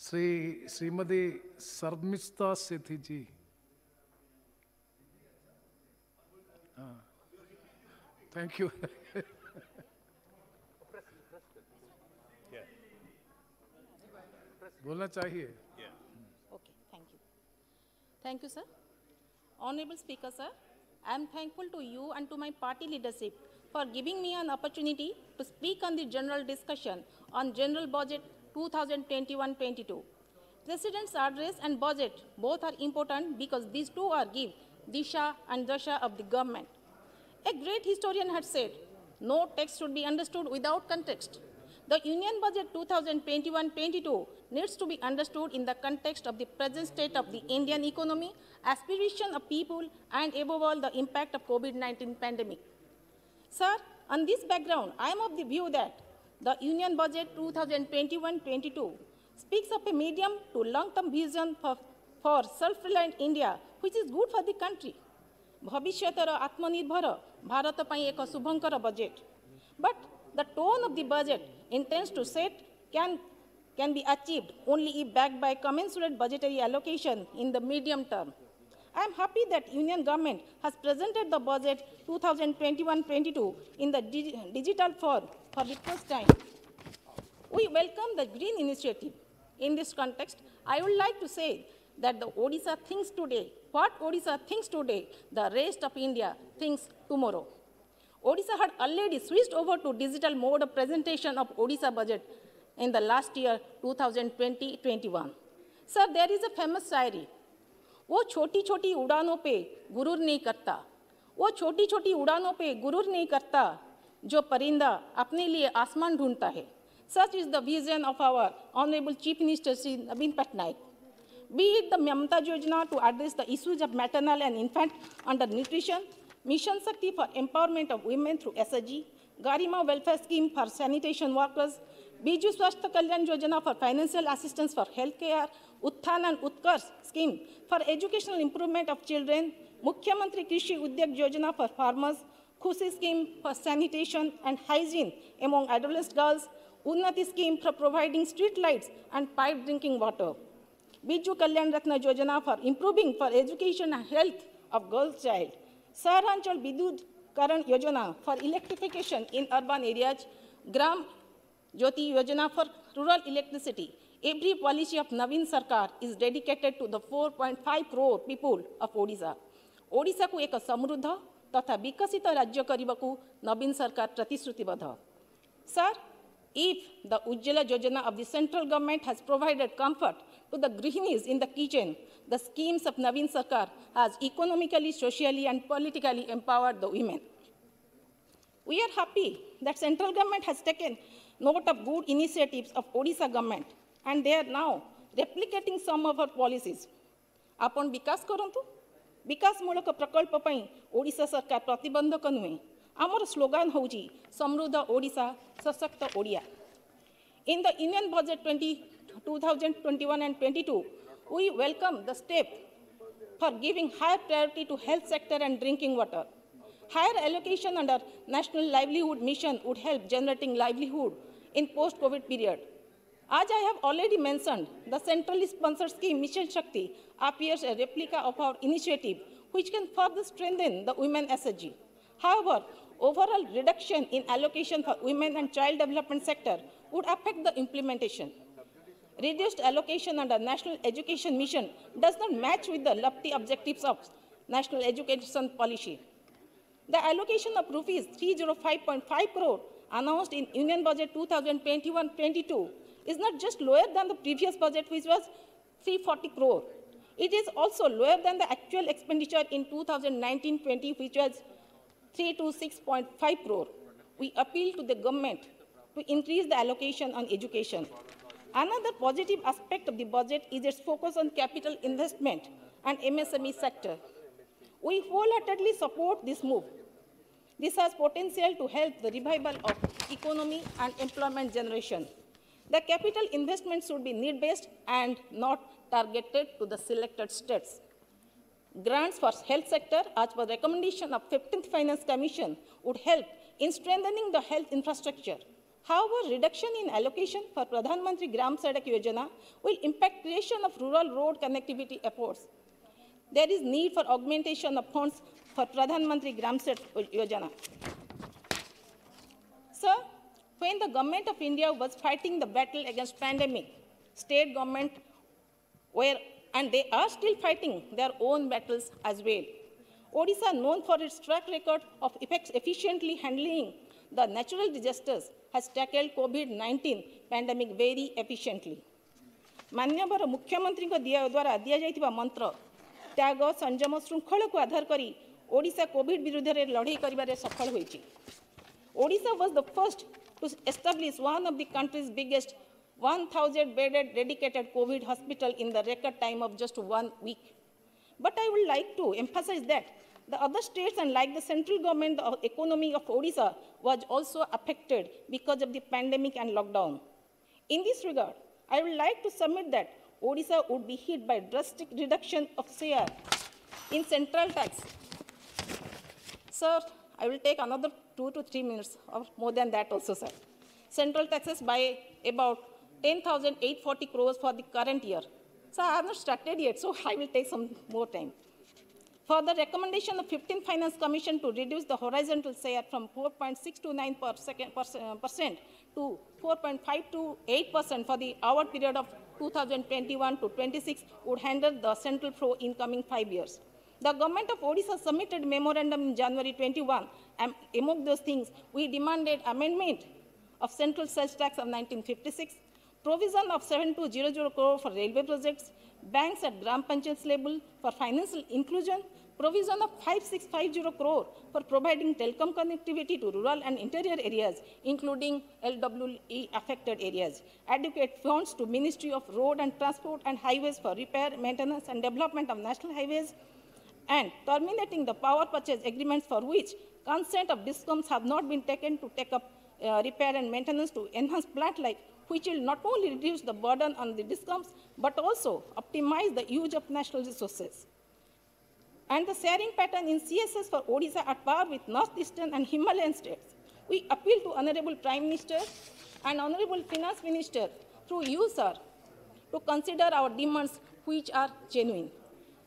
Shrimati Sharmishtha Sethi ji. Thank you. बोलना चाहिए। Okay, thank you. Thank you, sir. Honorable Speaker, sir, I am thankful to you and to my party leadership for giving me an opportunity to speak on the general discussion on General Budget 2021-22. President's address and budget both are important because these two are give disha and dasha of the government. A great historian had said, no text should be understood without context. The Union Budget 2021-22 needs to be understood in the context of the present state of the Indian economy, aspiration of people, and above all, the impact of COVID-19 pandemic. Sir, on this background, I am of the view that the Union Budget 2021-22 speaks of a medium to long-term vision for self-reliant India, which is good for the country. भविष्यतर आत्मनिर्भर भारत ପାଇଁ ଏକ ଶୁଭଙ୍କର budget. But the tone of the budget intends to set can be achieved only if backed by commensurate budgetary allocation in the medium term. I am happy that Union Government has presented the budget 2021-22 in the digital form for the first time. We welcome the Green Initiative. In this context, I would like to say that the Odisha thinks today. What Odisha thinks today, the rest of India thinks tomorrow. Odisha had already switched over to digital mode of presentation of Odisha budget in the last year 2020-21. Sir, there is a famous शायरी, वो छोटी छोटी उड़ानों पे गुरूर नहीं करता, वो छोटी छोटी उड़ानों पे गुरूर नहीं करता, जो परिंदा अपने लिए आसमान ढूंढता है. Such is the vision of our Honorable Chief Minister Shri Naveen Patnaik. Be it the Mamata Yojana to address the issues of maternal and infant undernutrition, Mission Shakti for empowerment of women through SHG, Garima welfare scheme for sanitation workers, Biju Swasthya Kalyan Yojana for financial assistance for healthcare, Utthan and Utkarsh scheme for educational improvement of children, Mukhyamantri Krishi Udyog Yojana for farmers, Khushi scheme for sanitation and hygiene among adolescent girls, Unnati scheme for providing street lights and piped drinking water, Biju Kalyan Ratna Yojana for improving for education and health of girls' child, Saharanchal Bidut Karan Yojana for electrification in urban areas, Gram Jyoti Yojana for rural electricity. Every policy of Naveen Sarkar is dedicated to the 4.5 crore people of Odisha. Odisha को एक समृद्ध तथा विकसित राज्य करने नवीन सरकार प्रतिश्रुतिबद्ध. Sir, if the Ujjwala Yojana of the central government has provided comfort to the gृहिणीज in the kitchen, the schemes of Naveen Sarkar has economically, socially, and politically empowered the women. We are happy that central government has taken note of good initiatives of Odisha government, and they are now replicating some of our policies. आपण विकास करंतु, विकासमूलक प्रकल्प पई ओडिशा सरकार प्रतिबंधक नुहे. आमर slogan होउची समृद्ध ओडिशा सशक्त Odia. In the Union Budget 2021 and 22, we welcome the step for giving higher priority to health sector and drinking water. Higher allocation under National Livelihood Mission would help generating livelihood in post-COVID period. As I have already mentioned, the centrally sponsored scheme Mission Shakti appears a replica of our initiative, which can further strengthen the women SHG. However, overall reduction in allocation for women and child development sector would affect the implementation. Reduced allocation under National Education Mission does not match with the lofty objectives of National Education Policy. The allocation of rupees 305.5 crore announced in Union Budget 2021-22 is not just lower than the previous budget, which was 340 crore. It is also lower than the actual expenditure in 2019-20, which was 326.5 crore. We appeal to the government to increase the allocation on education. Another positive aspect of the budget is its focus on capital investment and MSME sector. We wholeheartedly support this move. This has potential to help the revival of economy and employment generation. The capital investment should be need-based and not targeted to the selected states. Grants for health sector, as per recommendation of 15th Finance Commission, would help in strengthening the health infrastructure. However, reduction in allocation for Pradhan Mantri Gram Sadak Yojana will impact creation of rural road connectivity efforts. There is need for augmentation of funds for Pradhan Mantri Gram Sadak Yojana. Sir, when the government of India was fighting the battle against pandemic, state government were, and they are still fighting their own battles as well. Odisha, known for its track record of efficiently handling the natural disasters, has tackled COVID-19 pandemic very efficiently. माननीय मुख्यमंत्री द्वारा दि जाइथिबा मंत्र त्याग संयम श्रृंखल को आधार करी Odisha Covid विरुद्ध रे लड़ाई करिबारे सफल होईछि. Odisha was the first to establish one of the country's biggest 1,000-bedded dedicated COVID hospital in the record time of just 1 week. But I would like to emphasize that the other states, and like the central government, the economy of Odisha was also affected because of the pandemic and lockdown. In this regard, I would like to submit that Odisha would be hit by drastic reduction of share in central tax. Sir, I will take another 2 to 3 minutes, or more than that also, sir. Central taxes by about 10,840 crores for the current year. So I have not started yet, so I will take some more time. For the recommendation of 15th Finance Commission to reduce the horizontal share from 4.629% to 4.528% for the hour period of 2021 to 26 would handle the central flow in coming 5 years. The government of Odisha submitted memorandum in January 21, and among those things, we demanded amendment of central sales tax of 1956, provision of 7200 crore for railway projects, banks at Gram Panchayat level for financial inclusion, provision of 5650 crore for providing telecom connectivity to rural and interior areas, including LWE affected areas, adequate funds to Ministry of Road and Transport and Highways for repair, maintenance and development of national highways, and terminating the power purchase agreements for which consent of DISCOMs have not been taken to take up repair and maintenance to enhance plant life, which will not only reduce the burden on the DISCOMs, but also optimize the use of national resources. And the sharing pattern in CSS for Odisha at par with northeastern and Himalayan states. We appeal to Honorable Prime Minister and Honorable Finance Minister through you, sir, to consider our demands which are genuine.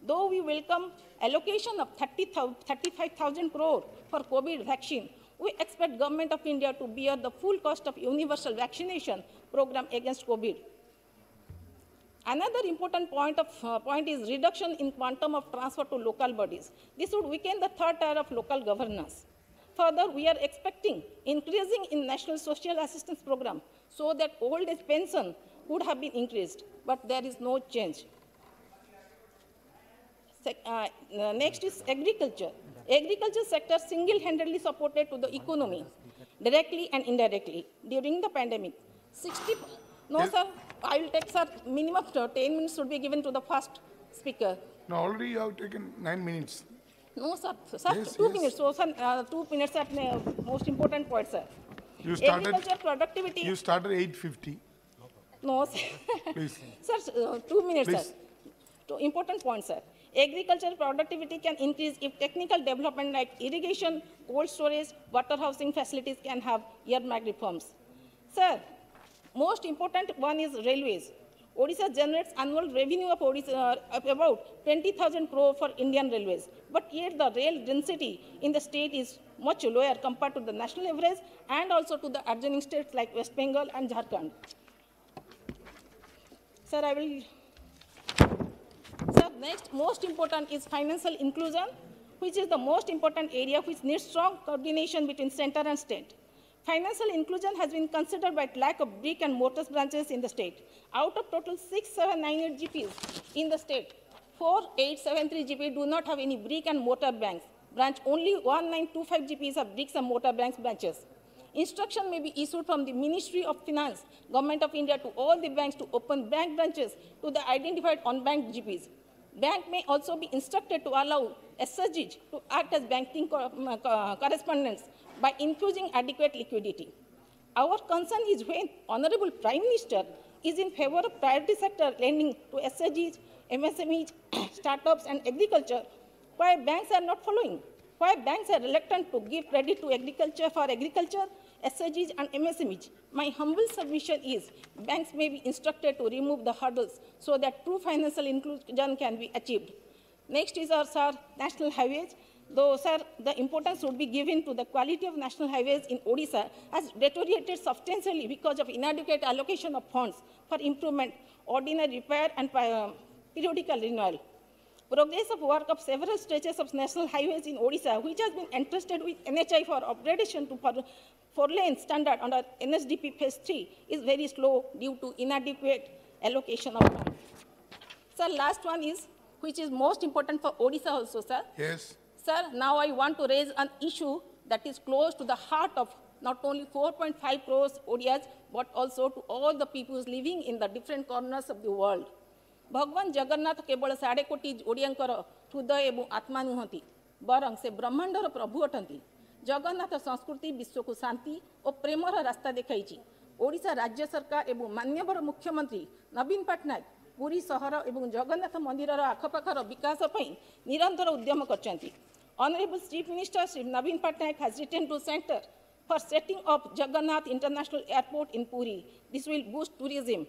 Though we welcome allocation of 35,000 crore for COVID vaccine, we expect Government of India to bear the full cost of universal vaccination program against COVID. Another important point is reduction in quantum of transfer to local bodies. This would weaken the third tier of local governance. Further, we are expecting increasing in National Social Assistance Program so that old age pension would have been increased, but there is no change. Next is agriculture. Agriculture sector single-handedly supported to the economy, directly and indirectly, during the pandemic. No, sir, I will take, sir, minimum 10 minutes should be given to the first speaker. No, already you have taken 9 minutes. No, sir, Yes, 2 yes. minutes. So, sir, 2 minutes are most important point, sir. You started, Agriculture productivity. you started 8:50. No, sir. Please. Sir, 2 minutes, Please. sir. Two important points, sir. Agriculture productivity can increase if technical development like irrigation, cold storage, water housing facilities can have earmarked reforms. Sir, most important one is railways. Odisha generates annual revenue of about 20,000 crore for Indian railways, but yet the rail density in the state is much lower compared to the national average and also to the adjoining states like West Bengal and Jharkhand. Sir, next most important is financial inclusion, which is the most important area which needs strong coordination between center and state. Financial inclusion has been considered by lack of brick and mortar branches in the state. Out of total 6798 GPs in the state, 4873 GP do not have any brick and mortar branch. Only 1925 GPs have bricks and mortar branches. Instruction may be issued from the Ministry of Finance, Government of India to all the banks to open bank branches to the identified unbanked GPs. Bank may also be instructed to allow SSGs to act as banking correspondents by infusing adequate liquidity. Our concern is when Honorable Prime Minister is in favor of priority sector lending to SSGs, MSMEs, startups and agriculture, why banks are not following? Why banks are reluctant to give credit to agriculture for agriculture, SHGs and MSMEs. My humble submission is banks may be instructed to remove the hurdles so that true financial inclusion can be achieved. Next is our, sir, national highways. Though, sir, the importance should be given to the quality of national highways in Odisha has deteriorated substantially because of inadequate allocation of funds for improvement, ordinary repair, and periodical renewal. Progress of work of several stretches of national highways in Odisha, which has been entrusted with NHI for upgradation to four-lane standard under NSDP Phase 3, is very slow due to inadequate allocation of funds. Sir, last one is, which is most important for Odisha also, sir. Yes. Sir, now I want to raise an issue that is close to the heart of not only 4.5 crores Odias, but also to all the peoples living in the different corners of the world. भगवान जगन्नाथ केवल 1.5 कोटी ओडियांकर हृदय एवं आत्मा नुहति बरं से ब्रह्मांडर प्रभु अटंती। जगन्नाथ संस्कृति विश्व को शांति और प्रेमर रास्ता देखाई। ओडिशा राज्य सरकार एवं मान्यवर मुख्यमंत्री नवीन पट्टनायक पुरी सहर एवं जगन्नाथ मंदिर आखपाखर विकास निरंतर उद्यम करछंती। Honorable Chief Minister Sri Naveen Patnaik has written to Center for setting up Jagannath International Airport in Puri. This will boost tourism.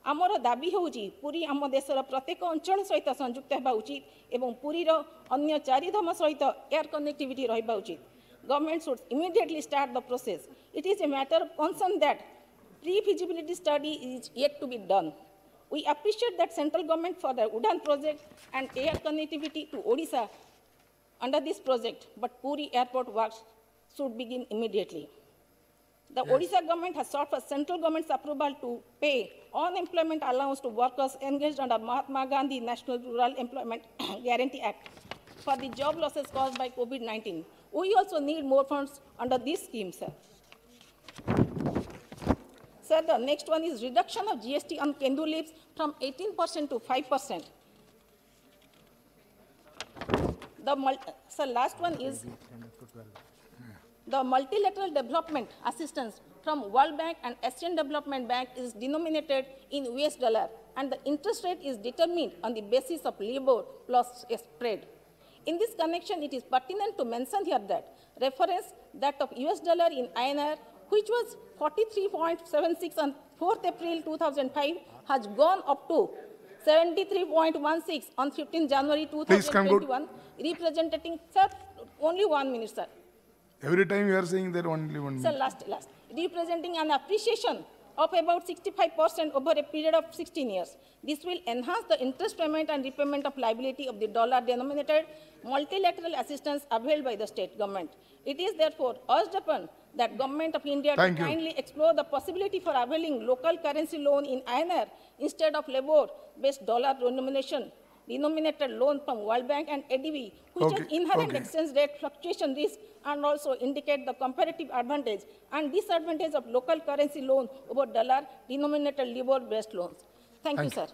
आमर दाबी होउची पुरी आम देशर प्रत्येक अंचल सहित संयुक्त हेबा उचित एवं पुरीर अन्य चारिधाम सहित एयर कनेक्टिविटी रहिबा उचित. Government should immediately start the process. It is a matter of concern that pre-feasibility study is yet to be done. We appreciate that central government for the Udan project and air connectivity to Odisha under this project, but Puri airport works should begin immediately. The Odisha government has sought for central government's approval to pay unemployment allowance to workers engaged under Mahatma Gandhi National Rural Employment Guarantee Act for the job losses caused by COVID-19. We also need more funds under this scheme, sir. Sir, the next one is reduction of GST on Kendu leaves from 18% to 5%. Sir, last one is the multilateral development assistance from World Bank and Asian Development Bank is denominated in US dollar, and the interest rate is determined on the basis of LIBOR plus a spread. In this connection, it is pertinent to mention here that reference that of US dollar in INR, which was 43.76 on 4th April 2005, has gone up to 73.16 on 15 January 2021, representing, sir, only 1 minute, sir. Every time you are saying that only 1 minute. Sir, last. Representing an appreciation of about 65% over a period of 16 years. This will enhance the interest payment and repayment of liability of the dollar-denominated multilateral assistance availed by the state government. It is therefore urged upon that Government of India to kindly explore the possibility for availing local currency loan in INR instead of LIBOR-based dollar denominated loan from World Bank and ADB, which has inherent exchange rate fluctuation risk and also indicate the comparative advantage and disadvantage of local currency loan over dollar denominated LIBOR-based loans. Thank you, sir.